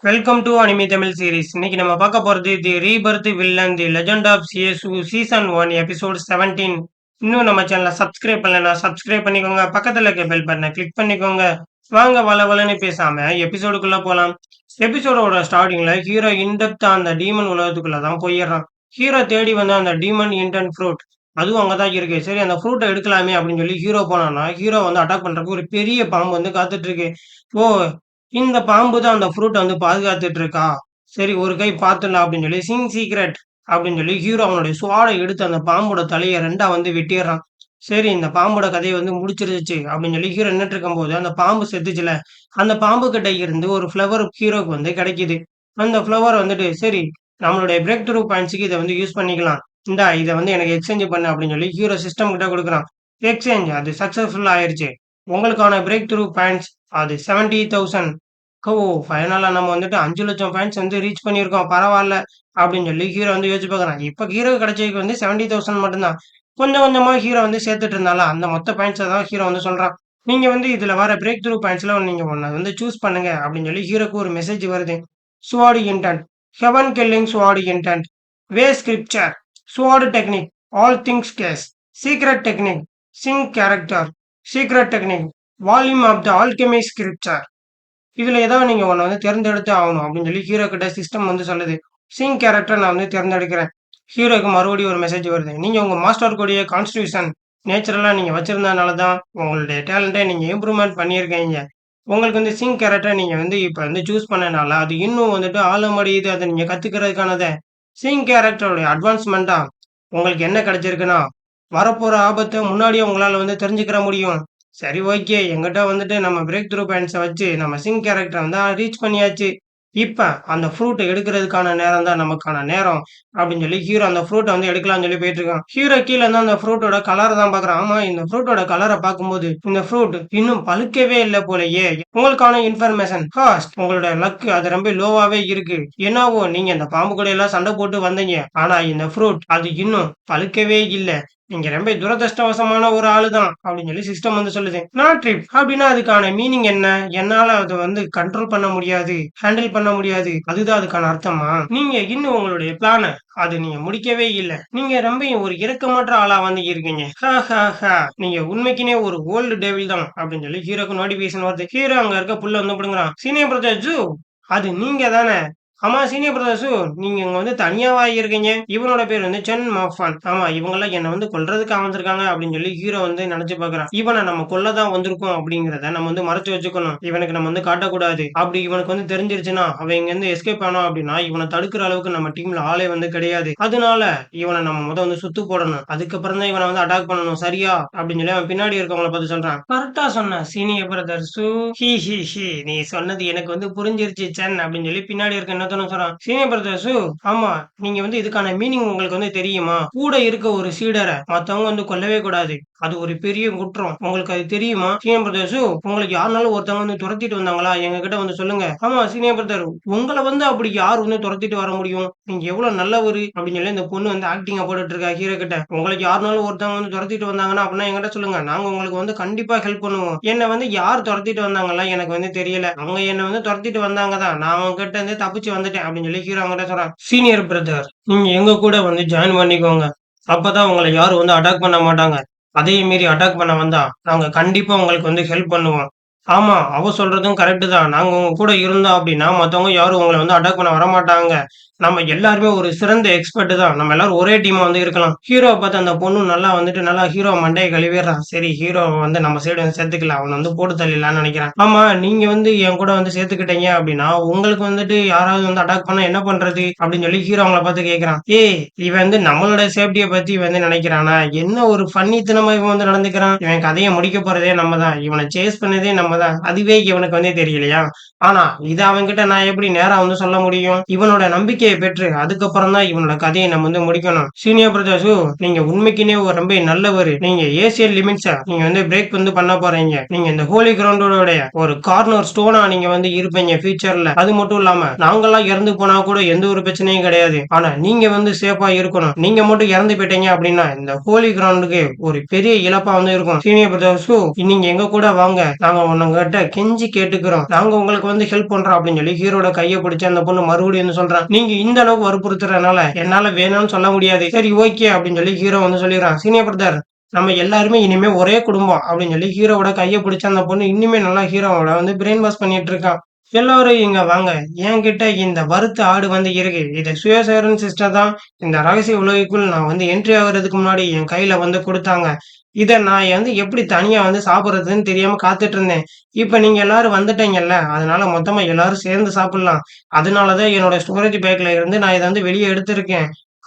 Welcome to anime Tamil series. இன்னைக்கு நம்ம பார்க்க போறது the rebirth villain the legend of சியசு சீசன் 1 எபிசோட் 17. இன்னும் நம்ம சேனலை சப்ஸ்கிரைப் பண்ணலனா சப்ஸ்கிரைப் பண்ணிக்கோங்க. பக்கத்துல இருக்க பெல் பட்டனை கிளிக் பண்ணிக்கோங்க. வாங்க வளவலன்னு பேசாம எபிசோடுக்குள்ள போலாம். எபிசோடோட ஸ்டார்டிங்ல ஹீரோ இன்டெப்தா அந்த டீமன் உலகத்துக்குள்ள தான் போயிடுறான். ஹீரோ தேடி வந்த அந்த டீமன் இன்டென்ட் ஃப்ரூட் அதுவும் அங்கதான் இருக்கு. சரி அந்த ஃப்ரூட்டை எடுக்கலாமே அப்படின்னு சொல்லி ஹீரோ போனான்னா ஹீரோ வந்து அட்டாக் பண்றதுக்கு ஒரு பெரிய பாம்பு வந்து காத்துட்டு இருக்கு. ஓ, இந்த பாம்பு தான் அந்த ஃப்ரூட்ட வந்து பாதுகாத்துட்டு இருக்கா. சரி ஒரு கை பார்த்துடலாம் அப்படின்னு சொல்லி சிங் சீக்ரெட் அப்படின்னு சொல்லி ஹீரோ அவனுடைய ஸ்வாட எடுத்து அந்த பாம்போட தலைய 2ஆ வந்து வெட்டிர்றான். சரி இந்த பாம்போட கதைய வந்து முடிச்சிருச்சு அப்படின்னு சொல்லி ஹீரோ நின்னுட்டு இருக்கும்போது அந்த பாம்பு செத்துச்சுல, அந்த பாம்பு கிட்ட இருந்து ஒரு ஃப்ளவர் ஹீரோக்கு வந்து கிடைக்குது. அந்த ஃப்ளவர் வந்துட்டு சரி நம்மளுடைய பிரேக் த்ரூ பாயிண்ட்ஸ்க்கு இத வந்து யூஸ் பண்ணிக்கலாம். இந்தா இத வந்து எனக்கு எக்ஸ்சேஞ்ச் பண்ணு அப்படின்னு சொல்லி ஹீரோ சிஸ்டம் கிட்ட குடுக்குறான். எக்ஸ்சேஞ்ச் அது சக்சஸ்ஃபுல் ஆயிருச்சு. உங்களுக்கான பிரேக் த்ரூ பாயிண்ட்ஸ் அது 70,000. ஓ! ஃபைனலா நம்ம வந்துட்டு 5,00,000 பாயிண்ட்ஸ் வந்து ரீச் பண்ணியிருக்கோம். பரவால்ல. அப்படின்னு சொல்லி ஹீரோ வந்து யோசிச்சு பார்க்குறான். இப்ப ஹீரோக்கு கிடைச்சதுக்கு வந்து 70,000 மட்டும் தான். கொஞ்சம் கொஞ்சமா ஹீரோ வந்து சேர்த்துட்டு இருந்தால, அந்த மொத்த பாயிண்ட்ஸ தான் ஹீரோ வந்து சொல்றான். நீங்க வந்து இதுல வர பிரேக் த்ரூ பாயிண்ட்ஸ்ல நீங்க ஒண்ண வந்து சூஸ் பண்ணுங்க அப்படின்னு சொல்லி ஹீரோக்கு ஒரு மெசேஜ் வருது. Sword intent, heaven killing sword intent, way scripture, sword technique, all things case, secret technique, sing character, secret technique, volume of the alchemy scripture. இதுல ஏதாவது நீங்க ஒண்ண வந்து தேர்ந்தெடுத்தே ஆகணும் அப்படின்னு சொல்லி ஹீரோ கிட்ட சிஸ்டம் வந்து சொல்லுது. சிங் கேரக்டர் நான் வந்து தேர்ந்தெடுக்கிறேன். ஹீரோக்கு மறுபடியும் ஒரு மெசேஜ் வருது. நீங்க உங்க மாஸ்டர் கூடிய கான்ஸ்டிடியூஷன் நேச்சுரலா நீங்க வச்சிருந்ததுனால தான் உங்களுடைய டேலண்ட்ட நீங்க இம்ப்ரூவ்மென்ட் பண்ணியிருக்கீங்க. உங்களுக்கு வந்து சிங் கேரக்டர் நீங்க வந்து இப்ப வந்து சூஸ் பண்ணனால, அது இன்னும் வந்துட்டு ஆழமடையுது. அத நீங்க கத்துக்கிறதுக்கானத சிங் கேரக்டருடைய அட்வான்ஸ்மென்ட்டா உங்களுக்கு என்ன கிடைச்சிருக்குன்னா, வரப்போற ஆபத்த முன்னாடியே உங்களால வந்து தெரிஞ்சுக்கிற முடியும். சரி ஓகே. என்கிட்ட வந்துட்டு நம்ம பிரேக் த்ரூ பாயிண்ட்ஸ வச்சு நம்ம சிங் கேரக்டர வந்து ரீச் பண்ணியாச்சு. இப்ப அந்த ஃப்ரூட்ட எடுக்கிறதுக்கான நேரம் தான் நமக்கான நேரம் அப்படின்னு சொல்லி ஹீரோ அந்த ஃப்ரூட்ட வந்து எடுக்கலாம்னு சொல்லி போயிட்டுருக்கான். ஹீரோ கீழ இருந்து அந்த ஃப்ரூட்டோட கலர தான் பார்க்குறான். ஆமா இந்த ஃப்ரூட்டோட கலர பார்க்கும்போது, இந்த ஃப்ரூட் இன்னும் பழுக்கவே இல்ல போலயே. உங்களுக்கான இன்ஃபர்மேஷன் ஃபர்ஸ்ட் உங்களோட லக் அது ரொம்ப லோவாவே இருக்கு. என்னவோ நீங்க இந்த பாம்பு கூட எல்லாம் சண்டை போட்டு வந்தீங்க. ஆனா இந்த ஃப்ரூட் அது இன்னும் பழுக்கவே இல்ல. நீங்க ரொம்ப துரதிர்ஷ்டவசமான ஒரு ஆளு தான் அப்படின்னு சொல்லி சிஸ்டம் வந்து சொல்லுது. நாட் ட்ரிப் அப்படின்னா அதுக்கான மீனிங் என்ன? என்னால அத வந்து கண்ட்ரோல் பண்ண முடியாது, ஹேண்டில் பண்ண முடியாது. அதுதான் அதுக்கான அர்த்தமா? நீங்க இன்னும் உங்களுடைய பிளான அது நீங்க முடிக்கவே இல்ல. நீங்க ரொம்ப ஒரு இரக்கமற்ற ஆளா வந்து இருக்கீங்க. ஹ ஹ ஹ. நீங்க உண்மைக்குனே ஒரு ஓல்டு டெவில் தான் அப்படின்னு சொல்லி ஹீரோக்கு நோட்டிபிகேஷன் வருது. ஹீரோ அங்க இருக்க புல்ல வந்து பிடுங்குறான். சீனியர் பிரதர் ஜூ அது நீங்க தானே? ஆமா சீனியர் பிரதர்ஸு நீங்க இங்க வந்து தனியாவா இருக்கீங்க? இவனோட பேர் வந்து சென் மாஃபான். ஆமா இவங்கலாம் என்ன வந்து கொல்றதுக்கா வந்திருக்காங்க அப்படின்னு சொல்லி ஹீரோ வந்து நினைச்சு பார்க்குறான். இவன நம்ம கொல்ல தான் வந்திருக்கோம் அப்படிங்கிறத நம்ம வந்து மறைச்சு வச்சுக்கணும். இவனுக்கு நம்ம வந்து காட்டக்கூடாது. அப்படி இவனுக்கு வந்து தெரிஞ்சிருச்சுன்னா, அவன் இங்கருந்து எஸ்கேப் ஆனான் அப்படின்னா, இவன தடுக்கிற அளவுக்கு நம்ம டீம்ல ஆளே வந்து கிடையாது. அதனால இவன நம்ம வந்து சுத்து போடணும். அதுக்கப்புறம் தான் இவன வந்து அட்டாக் பண்ணணும். சரியா? அப்படின்னு சொல்லி அவன் பின்னாடி இருக்கவங்கள பார்த்து சொல்றான். கரெக்ட்டா சொன்ன senior brothers. He he he. நீ சொன்னது எனக்கு வந்து புரிஞ்சிருச்சு சென் அப்படின்னு சொல்லி பின்னாடி இருக்க இன்னொருத்தனும் சொல்றான். சீனியர் பிரதர்ஸு ஆமா நீங்க வந்து இதுக்கான மீனிங் உங்களுக்கு வந்து தெரியுமா? கூட இருக்க ஒரு சீடர மத்தவங்க வந்து கொல்லவே கூடாது. அது ஒரு பெரிய குற்றம். உங்களுக்கு அது தெரியுமா? சீனியர் பிரதர்ஸு உங்களுக்கு யாருனாலும் ஒருத்தவங்க வந்து துரத்திட்டு வந்தாங்களா? எங்ககிட்ட வந்து சொல்லுங்க. ஆமா சீனியர் பிரதர் உங்கள வந்து அப்படி யார் வந்து துரத்திட்டு வர முடியும்? நீங்க எவ்வளவு நல்லவரு அப்படின்னு சொல்லி இந்த பொண்ணு வந்து ஆக்டிங்கா போட்டுட்டு இருக்கா ஹீரோ கிட்ட. உங்களுக்கு யாருனாலும் ஒருத்தவங்க வந்து துரத்திட்டு வந்தாங்கன்னா அப்படின்னா என்கிட்ட சொல்லுங்க. நாங்க உங்களுக்கு வந்து கண்டிப்பா ஹெல்ப் பண்ணுவோம். என்ன வந்து யார் துரத்திட்டு வந்தாங்கலாம் எனக்கு வந்து தெரியல. அவங்க என்ன வந்து துரத்திட்டு வந்தாங்க தான். நான் அவங்க கிட்ட இருந்து தப்பிச்சு வந்துட்டேன் அப்படின்னு சொல்லி ஹீரோ அவங்ககிட்ட சொல்றான். சீனியர் பிரதர் நீங்க எங்க கூட வந்து ஜாயின் பண்ணிக்கோங்க. அப்பதான் உங்கள யாரும் வந்து அட்டாக் பண்ண மாட்டாங்க. அதையும் மீறி அட்டாக் பண்ண வந்தா, நாங்க கண்டிப்பா உங்களுக்கு வந்து ஹெல்ப் பண்ணுவோம். ஆமா, அவ சொல்றதும் கரெக்ட் தான். நாங்க உங்க கூட இருந்தோம் அப்டின்னா, மத்தவங்க யாரும் உங்கள வந்து அட்டாக் பண்ண வரமாட்டாங்க. நம்ம எல்லாருமே ஒரு சிறந்த எக்ஸ்பெர்ட் தான். நம்ம எல்லாரும் ஒரே டீமா வந்து இருக்கலாம். ஹீரோவ பார்த்து அந்த பொண்ணு நல்லா வந்துட்டு நல்லா ஹீரோ மண்டைய கழுவிர்றா. சரி ஹீரோவ வந்து நம்ம சைடு வந்து சேர்த்துக்கலாம். அவன வந்து போட்டு தள்ளிடலாம்னு நெனைக்கிறேன். ஆமா, நீங்க வந்து என் கூட வந்து சேர்த்துக்கிட்டீங்க அப்டின்னா, உங்களுக்கு வந்துட்டு யாராவது வந்து அட்டாக் பண்ணா என்ன பண்றது? அப்டின்னு சொல்லி ஹீரோ அவங்கள பார்த்து கேட்கிறான். ஏய்! இவன் வந்து நம்மளோட சேஃப்டிய பத்தி வந்து நினைக்கிறானா? என்ன ஒரு ஃபன்னித்தனமா இவன் வந்து நடந்துக்கிறான். இவன் கதைய முடிக்க போறதே நம்ம தான். இவன சேஸ் பண்ணதே நம்ம தான். அதுவே இவனுக்கு வந்து தெரியலையா? ஆனா, இத அவன்கிட்ட நான் எப்படி நேரா வந்து சொல்ல முடியும்? இவனோட நம்பிக்கைய விடுதலைய பெற்று, அதுக்கப்புறம் தான் இவனோட கதைய நம்ம வந்து முடிக்கணும். சீனியர் பிரதர்ஸு நீங்க உண்மைக்குன்னே ஒரு ரொம்ப நல்லவரு. நீங்க ஏசியன் லிமிட்ஸ நீங்க வந்து பிரேக் வந்து பண்ண போறீங்க. நீங்க இந்த ஹோலி கிரவுண்டோடைய ஒரு கார்னர் ஸ்டோனா நீங்க வந்து இருப்பீங்க ஃபியூச்சர்ல. அது மட்டும் இல்லாம நாங்கலாம் இறந்து போனா கூட எந்த ஒரு பிரச்சனையும் கிடையாது. ஆனா நீங்க வந்து சேஃபா இருக்கணும். நீங்க மட்டும் இறந்து போயிட்டீங்க அப்படின்னா, இந்த ஹோலி கிரவுண்டுக்கு ஒரு பெரிய இழப்பா வந்து இருக்கும். சீனியர் பிரதர்ஸு நீங்க எங்க கூட வாங்க. நாங்க உங்ககிட்ட கெஞ்சி கேட்டுக்கிறோம். நாங்க உங்களுக்கு வந்து ஹெல்ப் பண்றோம் அப்படின்னு சொல்லி ஹீரோட கைய பிடிச்சு அந்த பொண்ணு மறுபடியும் வந்து சொல்றான். நீங்க இந்த அளவுக்கு வற்புறுத்துறதுனால என்னால வேணாம்னு சொல்ல முடியாது. சரி ஓகே அப்படின்னு சொல்லி ஹீரோ வந்து சொல்லிடுறான். சீனியர் பிரதர் நம்ம எல்லாருமே இனிமே ஒரே குடும்பம் அப்படின்னு சொல்லி ஹீரோவோட கைய பிடிச்சு அந்த பொண்ணு இன்னுமே நல்லா ஹீரோவோட வந்து பிரெயின் வாஷ் பண்ணிட்டு இருக்கான். எல்லாரும் இங்க வாங்க. என்கிட்ட இந்த வறுத்த ஆடு வந்து இருக்கு. இத சுயசேரன் சிஸ்டர் தான் இந்த ரகசிய உலகுக்குள் நான் வந்து என்ட்ரி ஆகுறதுக்கு முன்னாடி என் கையில வந்து குடுத்தாங்க. இத நான் வந்து எப்படி தனியா வந்து சாப்பிடுறதுன்னு தெரியாம காத்துட்டு இருந்தேன். இப்ப நீங்க எல்லாரும் வந்துட்டீங்கல்ல, அதனால மொத்தமா எல்லாரும் சேர்ந்து சாப்பிடலாம். அதனால தான் என்னோட ஸ்டோரேஜ் பேக்ல இருந்து நான் இத வந்து வெளிய எடுத்திருக்கேன்.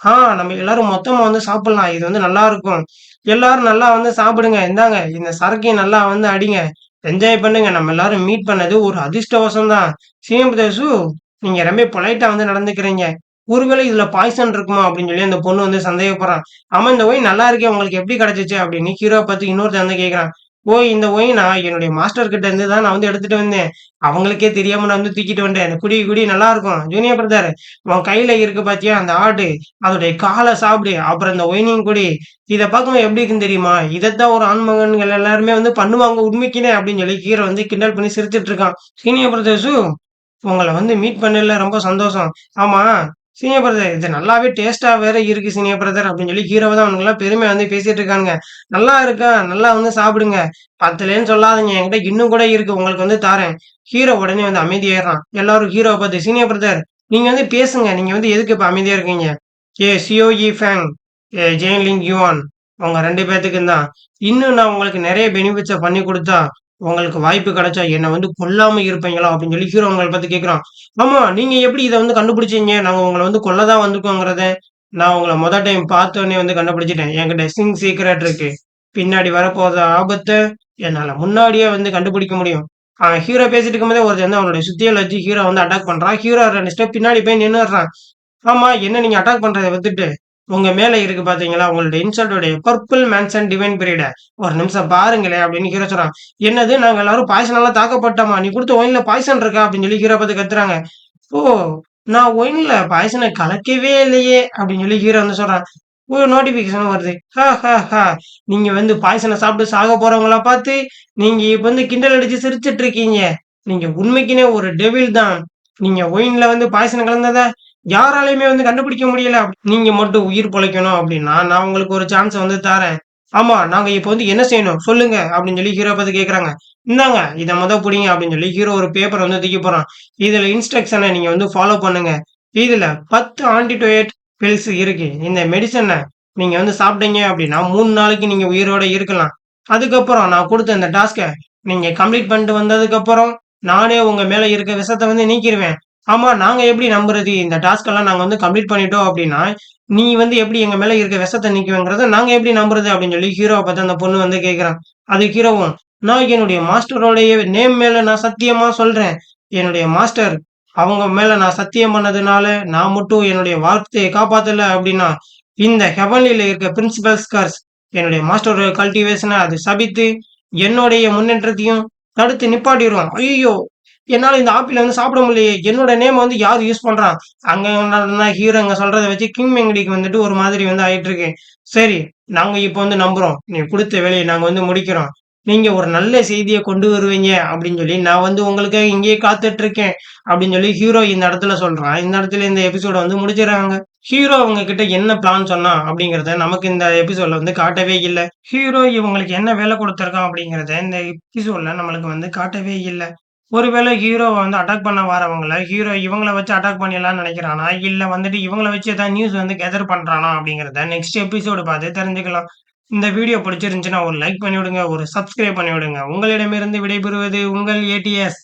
நம்ம எல்லாரும் மொத்தமா வந்து சாப்பிடலாம். இது வந்து நல்லாருக்கும். எல்லாரும் நல்லா வந்து சாப்பிடுங்க. இந்தாங்க இந்த சரக்கையும் நல்லா வந்து அடிங்க. என்ஜாய் பண்ணுங்க. நம்ம எல்லாரும் மீட் பண்ணது ஒரு அதிர்ஷ்டவசம் தான். சீனியர் பிரதர்ஸு நீங்க ரொம்ப பொலைட்டா வந்து நடந்துக்கிறீங்க. ஒருவேளை இதுல பாய்சன் இருக்குமா? அப்படின்னு சொல்லி அந்த பொண்ணு வந்து சந்தேகப்படுறான். ஆமா இந்த ஒயின் நல்லா இருக்கே! உங்களுக்கு எப்படி கிடைச்சுச்சு? அப்படின்னு ஹீரோவ பார்த்து இன்னொருத்தன் வந்து கேட்கிறான். ஓ! இந்த ஒயினா என்னுடைய மாஸ்டர் கிட்ட இருந்து தான் நான் வந்து எடுத்துட்டு வந்தேன். அவங்களுக்கே தெரியாம நான் வந்து தூக்கிட்டு வந்துட்டேன். குடி, குடி நல்லாருக்கும். ஜூனியர் பிரதர் உன் கையில இருக்கு பாத்தியா அந்த ஆடு, அதோடைய கால சாப்பிடு. அப்புறம் இந்த ஒயினையும் குடி. இத பார்க்கும்போது எப்படி இருக்குன்னு தெரியுமா? இதத்தான் ஒரு ஆண்மகன்கள் எல்லாருமே வந்து பண்ணுவாங்க உண்மைக்குன்னே அப்படின்னு சொல்லி ஹீரோ வந்து கிண்டல் பண்ணி சிரிச்சுட்டு இருக்கான். சீனியர் பிரதர்ஸு உங்கள வந்து மீட் பண்ணதுல ரொம்ப சந்தோஷம். ஆமா, சீனியர் பிரதர் இது நல்லாவே டேஸ்ட்டா வேற இருக்கு சீனியர் பிரதர் அப்படின்னு சொல்லி ஹீரோவ தான் அவனுங்கலாம் பெருமையா வந்து பேசிட்டு இருக்கானுங்க. நல்லா இருக்கா? நல்லா வந்து சாப்பிடுங்க. பத்தலேன்னு சொல்லாதீங்க. என்கிட்ட இன்னும் கூட இருக்கு. உங்களுக்கு வந்து தாரேன். ஹீரோ உடனே வந்து அமைதியாயிடுறான். எல்லாரும் ஹீரோவ பார்த்து சீனியர் பிரதர் நீங்க வந்து பேசுங்க. நீங்க வந்து எதுக்கு இப்ப அமைதியா இருக்கீங்க? சியோ யி ஃபேங், ஜெயின் யுவான் உங்க 2 பேத்துக்கும் தான். இன்னும் நான் உங்களுக்கு நெறைய பெனிஃபிட்ஸ பண்ணி குடுத்தா, உங்களுக்கு வாய்ப்பு கிடைச்சா என்ன வந்து கொல்லாம இருப்பீங்களா? அப்படின்னு சொல்லி ஹீரோ அவங்கள பார்த்து கேட்கிறான். ஆமா, நீங்க எப்படி இத வந்து கண்டுபிடிச்சீங்க? நாங்க உங்கள வந்து கொல்ல தான் வந்திருக்கோங்கிறத, நான் உங்கள டைம் பார்த்தோனே வந்து கண்டுபிடிச்சுட்டேன். என்கிட்ட சீக்ரெட் இருக்கு. பின்னாடி வரப்போற ஆபத்த என்னால முன்னாடியே வந்து கண்டுபிடிக்க முடியும். ஹீரோ பேசிட்டு இருக்கும்போதே ஒருத்தன் வந்து அவனுடைய சுத்தியல வச்சு ஹீரோ வந்து அட்டாக் பண்றான். ஹீரோ 2 ஸ்டெப் பின்னாடி போய் நின்னுடுறான். ஆமா, என்ன நீங்க அட்டாக் பண்றத விட்டுட்டு, உங்க மேல இருக்கு பார்த்தீங்களா, உங்களுடைய இன்சல்ட்டோடைய பர்பிள் மேன்ஷன் டிவைன் பீரியட ஒரு நிமிஷம் பாருங்களேன் அப்படின்னு ஹீரோ சொல்றான். என்னது நாங்க எல்லாரும் பாய்சனால தாக்கப்பட்டோமா? நீ குடுத்த ஒயின்ல பாய்சன் இருக்கா? அப்படின்னு சொல்லி ஹீரோ பார்த்து கத்துறாங்க. ஓ! நான் ஒயின்ல பாய்சன கலக்கவே இல்லையே! அப்படின்னு சொல்லி ஹீரோ வந்து சொல்றான். ஒரு நோட்டிஃபிகேஷன் வருது. நீங்க வந்து பாய்சன சாப்பிட்டு சாக போறவங்கள பார்த்து, நீங்க இப்ப வந்து கிண்டல் அடிச்சு சிரிச்சுட்டு இருக்கீங்க. நீங்க உண்மைக்குன்னே ஒரு டெவில் தான். நீங்க ஒயின்ல வந்து பாய்சன் கலந்தத யாராலயுமே வந்து கண்டுபிடிக்க முடியல. நீங்க மட்டும் உயிர் பொழைக்கணும் அப்படின்னா, நான் உங்களுக்கு ஒரு சான்ஸ வந்து தரேன். ஆமா, நாங்க இப்ப வந்து என்ன செய்யணும்? சொல்லுங்க அப்படின்னு சொல்லி ஹீரோ பார்த்து கேட்கறாங்க. இந்தாங்க இத புடிங்க அப்படின்னு சொல்லி ஹீரோ ஒரு பேப்பர் வந்து தூக்கி போடுறான். இதுல இன்ஸ்ட்ரக்ஷன நீங்க வந்து ஃபாலோ பண்ணுங்க. இதுல 10 ஆன்டிடோயட் பில்ஸ் இருக்கு. இந்த மெடிசன நீங்க வந்து சாப்பிட்டீங்க அப்படின்னா 3 நாளைக்கு நீங்க உயிரோட இருக்கலாம். அதுக்கப்புறம் நான் குடுத்த இந்த டாஸ்க்க நீங்க கம்ப்ளீட் பண்ணிட்டு வந்ததுக்கப்புறம், நானே உங்க மேல இருக்க விஷத்த வந்து நீக்கிருவேன். ஆமா, நாங்க எப்படி நம்புறது? இந்த டாஸ்க் எல்லாம் நாங்க வந்து கம்ப்ளீட் பண்ணிட்டோம் அப்படின்னா, நீ வந்து எப்படி எங்க மேல இருக்க விஷத்த நீக்குவேங்கிறத நாங்க எப்படி நம்புறது? அப்படின்னு சொல்லி ஹீரோவ பார்த்து அந்த பொண்ணு வந்து கேட்கிறான். அதுக்கு ஹீரோவும், நான் என்னுடைய மாஸ்டரோடைய நேம் மேல நான் சத்தியமா சொல்றேன். என்னுடைய மாஸ்டர் அவங்க மேல நான் சத்தியம் பண்ணதுனால, நான் மட்டும் என்னுடைய வார்த்தைய காப்பாத்தல அப்படின்னா, இந்த ஹெவன்லில இருக்க பிரின்சிபல் கர்ஸ் என்னுடைய மாஸ்டரோட கல்டிவேஷன அது சபித்து, என்னுடைய முன்னேற்றத்தையும் தடுத்து நிப்பாட்டிரும். ஐய்யய்யோ! என்னால இந்த ஆப்பிள வந்து சாப்பிட முடியலையே! என்னோட நேம வந்து யார் யூஸ் பண்றான்? அங்க என்னடான்னா ஹீரோ அங்க சொல்றத வச்சு கிங் மெங்குடிக்கு வந்துட்டு ஒரு மாதிரி வந்து ஆயிட்டுருக்கு. சரி, நாங்க இப்ப வந்து நம்புறோம். நீ குடுத்த வேலைய நாங்க வந்து முடிக்கிறோம். நீங்க ஒரு நல்ல செய்திய கொண்டு வருவீங்க அப்படின்னு சொல்லி, நான் வந்து உங்களுக்காக இங்கேயே காத்துட்டு இருக்கேன். அப்படின்னு சொல்லி ஹீரோ இந்த இடத்துல சொல்றான். இந்த இடத்துல இந்த எபிசோட வந்து முடிச்சுடுறாங்க. ஹீரோ அவங்க கிட்ட என்ன பிளான் சொன்னான் அப்படிங்கிறத நமக்கு இந்த எபிசோட்ல வந்து காட்டவே இல்ல. ஹீரோ இவங்களுக்கு என்ன வேலை குடுத்திருக்கான் அப்படிங்கிறத இந்த எபிசோட்ல நம்மளுக்கு வந்து காட்டவே இல்ல. ஒருவேளை ஹீரோவ வந்து அட்டாக் பண்ண வரவங்கள, ஹீரோ இவங்கள வச்சு அட்டாக் பண்ணிடலாம்னு நெனைக்கிறானா? இல்ல வந்துட்டு இவங்கள வச்சு ஏதாவது நியூஸ் வந்து கேதர் பண்றானா? அப்படிங்கிறத நெக்ஸ்ட் எபிசோடு பார்த்து தெரிஞ்சுக்கலாம். இந்த வீடியோ பிடிச்சிருந்துச்சுன்னா ஒரு லைக் பண்ணி விடுங்க. ஒரு சப்ஸ்கிரைப் பண்ணி விடுங்க. உங்களிடமிருந்து விடைபெறுவது உங்கள் ஏடிஎஸ்.